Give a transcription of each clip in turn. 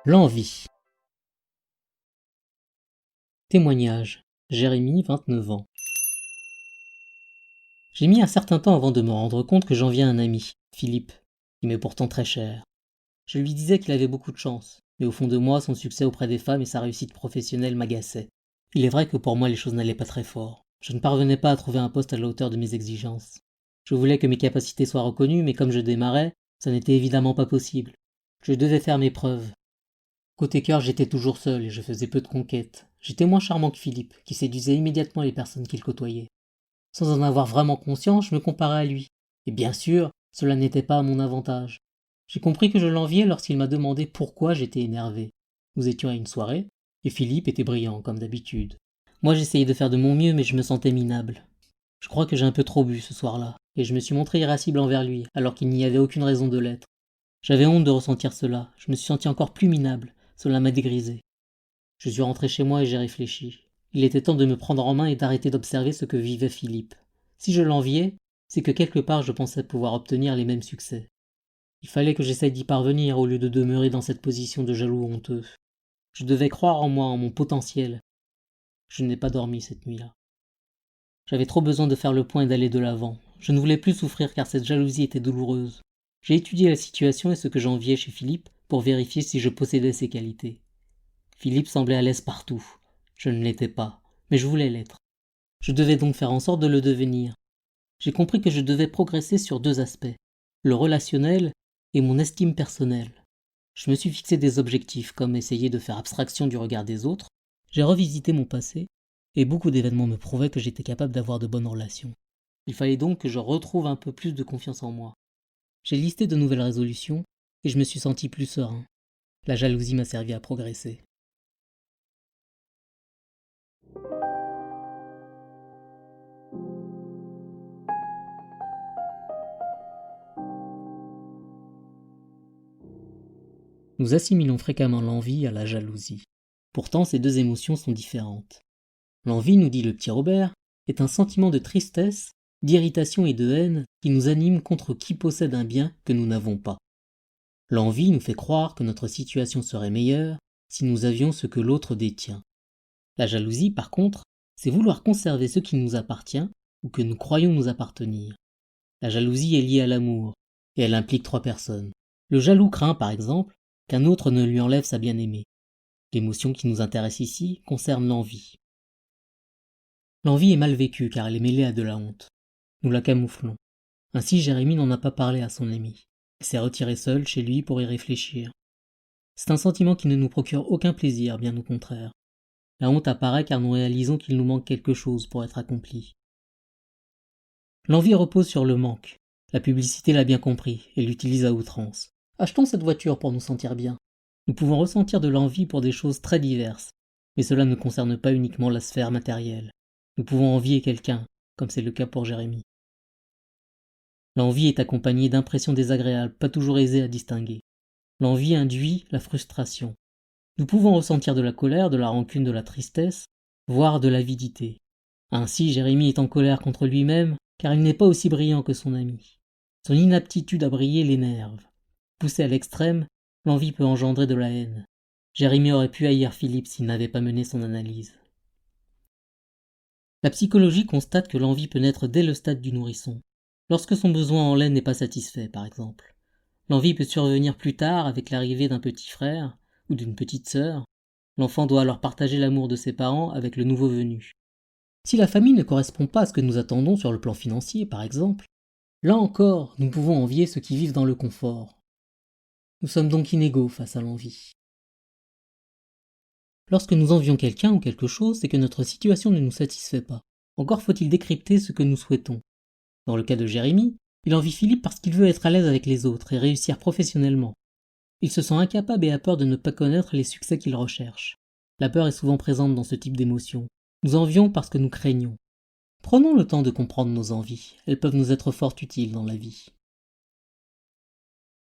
L'envie. Témoignage. Jérémy, 29 ans. J'ai mis un certain temps avant de me rendre compte que j'enviais un ami, Philippe, qui m'est pourtant très cher. Je lui disais qu'il avait beaucoup de chance, mais au fond de moi, son succès auprès des femmes et sa réussite professionnelle m'agaçaient. Il est vrai que pour moi, les choses n'allaient pas très fort. Je ne parvenais pas à trouver un poste à la hauteur de mes exigences. Je voulais que mes capacités soient reconnues, mais comme je démarrais, ça n'était évidemment pas possible. Je devais faire mes preuves. Côté cœur, j'étais toujours seul et je faisais peu de conquêtes. J'étais moins charmant que Philippe, qui séduisait immédiatement les personnes qu'il côtoyait. Sans en avoir vraiment conscience, je me comparais à lui. Et bien sûr, cela n'était pas à mon avantage. J'ai compris que je l'enviais lorsqu'il m'a demandé pourquoi j'étais énervé. Nous étions à une soirée, et Philippe était brillant, comme d'habitude. Moi, j'essayais de faire de mon mieux, mais je me sentais minable. Je crois que j'ai un peu trop bu ce soir-là, et je me suis montré irascible envers lui, alors qu'il n'y avait aucune raison de l'être. J'avais honte de ressentir cela, je me suis senti encore plus minable, cela m'a dégrisé. Je suis rentré chez moi et j'ai réfléchi. Il était temps de me prendre en main et d'arrêter d'observer ce que vivait Philippe. Si je l'enviais, c'est que quelque part je pensais pouvoir obtenir les mêmes succès. Il fallait que j'essaye d'y parvenir au lieu de demeurer dans cette position de jaloux honteux. Je devais croire en moi, en mon potentiel. Je n'ai pas dormi cette nuit-là. J'avais trop besoin de faire le point et d'aller de l'avant. Je ne voulais plus souffrir car cette jalousie était douloureuse. J'ai étudié la situation et ce que j'enviais chez Philippe pour vérifier si je possédais ses qualités. Philippe semblait à l'aise partout. Je ne l'étais pas, mais je voulais l'être. Je devais donc faire en sorte de le devenir. J'ai compris que je devais progresser sur deux aspects, le relationnel et mon estime personnelle. Je me suis fixé des objectifs comme essayer de faire abstraction du regard des autres. J'ai revisité mon passé et beaucoup d'événements me prouvaient que j'étais capable d'avoir de bonnes relations. Il fallait donc que je retrouve un peu plus de confiance en moi. J'ai listé de nouvelles résolutions et je me suis senti plus serein. La jalousie m'a servi à progresser. Nous assimilons fréquemment l'envie à la jalousie. Pourtant, ces deux émotions sont différentes. L'envie, nous dit le petit Robert, est un sentiment de tristesse, d'irritation et de haine qui nous anime contre qui possède un bien que nous n'avons pas. L'envie nous fait croire que notre situation serait meilleure si nous avions ce que l'autre détient. La jalousie, par contre, c'est vouloir conserver ce qui nous appartient ou que nous croyons nous appartenir. La jalousie est liée à l'amour, et elle implique trois personnes. Le jaloux craint, par exemple, qu'un autre ne lui enlève sa bien-aimée. L'émotion qui nous intéresse ici concerne l'envie. L'envie est mal vécue car elle est mêlée à de la honte. Nous la camouflons. Ainsi Jérémy n'en a pas parlé à son ami. Il s'est retiré seul chez lui pour y réfléchir. C'est un sentiment qui ne nous procure aucun plaisir, bien au contraire. La honte apparaît car nous réalisons qu'il nous manque quelque chose pour être accompli. L'envie repose sur le manque. La publicité l'a bien compris et l'utilise à outrance. Achetons cette voiture pour nous sentir bien. Nous pouvons ressentir de l'envie pour des choses très diverses, mais cela ne concerne pas uniquement la sphère matérielle. Nous pouvons envier quelqu'un, comme c'est le cas pour Jérémy. L'envie est accompagnée d'impressions désagréables, pas toujours aisées à distinguer. L'envie induit la frustration. Nous pouvons ressentir de la colère, de la rancune, de la tristesse, voire de l'avidité. Ainsi, Jérémy est en colère contre lui-même, car il n'est pas aussi brillant que son ami. Son inaptitude à briller l'énerve. Poussé à l'extrême, l'envie peut engendrer de la haine. Jérémy aurait pu haïr Philippe s'il n'avait pas mené son analyse. La psychologie constate que l'envie peut naître dès le stade du nourrisson, lorsque son besoin en lait n'est pas satisfait, par exemple. L'envie peut survenir plus tard avec l'arrivée d'un petit frère ou d'une petite sœur. L'enfant doit alors partager l'amour de ses parents avec le nouveau venu. Si la famille ne correspond pas à ce que nous attendons sur le plan financier, par exemple, là encore, nous pouvons envier ceux qui vivent dans le confort. Nous sommes donc inégaux face à l'envie. Lorsque nous envions quelqu'un ou quelque chose, c'est que notre situation ne nous satisfait pas. Encore faut-il décrypter ce que nous souhaitons. Dans le cas de Jérémy, il envie Philippe parce qu'il veut être à l'aise avec les autres et réussir professionnellement. Il se sent incapable et a peur de ne pas connaître les succès qu'il recherche. La peur est souvent présente dans ce type d'émotion. Nous envions parce que nous craignons. Prenons le temps de comprendre nos envies. Elles peuvent nous être fort utiles dans la vie.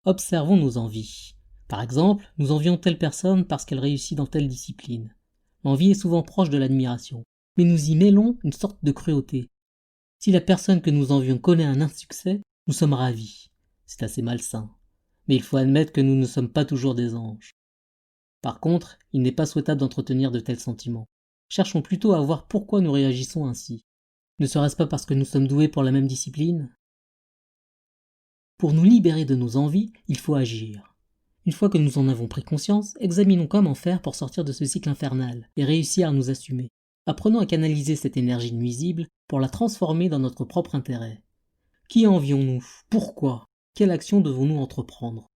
Observons nos envies. Par exemple, nous envions telle personne parce qu'elle réussit dans telle discipline. L'envie est souvent proche de l'admiration, mais nous y mêlons une sorte de cruauté. Si la personne que nous envions connaît un insuccès, nous sommes ravis. C'est assez malsain. Mais il faut admettre que nous ne sommes pas toujours des anges. Par contre, il n'est pas souhaitable d'entretenir de tels sentiments. Cherchons plutôt à voir pourquoi nous réagissons ainsi. Ne serait-ce pas parce que nous sommes doués pour la même discipline ? Pour nous libérer de nos envies, il faut agir. Une fois que nous en avons pris conscience, examinons comment faire pour sortir de ce cycle infernal et réussir à nous assumer. Apprenons à canaliser cette énergie nuisible pour la transformer dans notre propre intérêt. Qui envions-nous ? Pourquoi ? Quelle action devons-nous entreprendre ?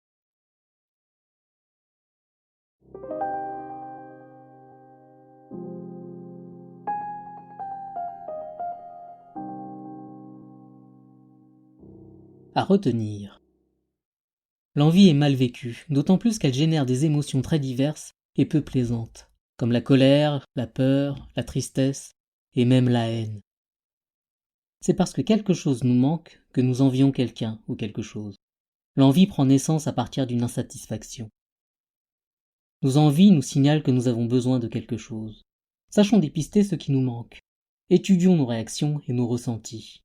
À retenir. L'envie est mal vécue, d'autant plus qu'elle génère des émotions très diverses et peu plaisantes, comme la colère, la peur, la tristesse et même la haine. C'est parce que quelque chose nous manque que nous envions quelqu'un ou quelque chose. L'envie prend naissance à partir d'une insatisfaction. Nos envies nous signalent que nous avons besoin de quelque chose. Sachons dépister ce qui nous manque. Étudions nos réactions et nos ressentis.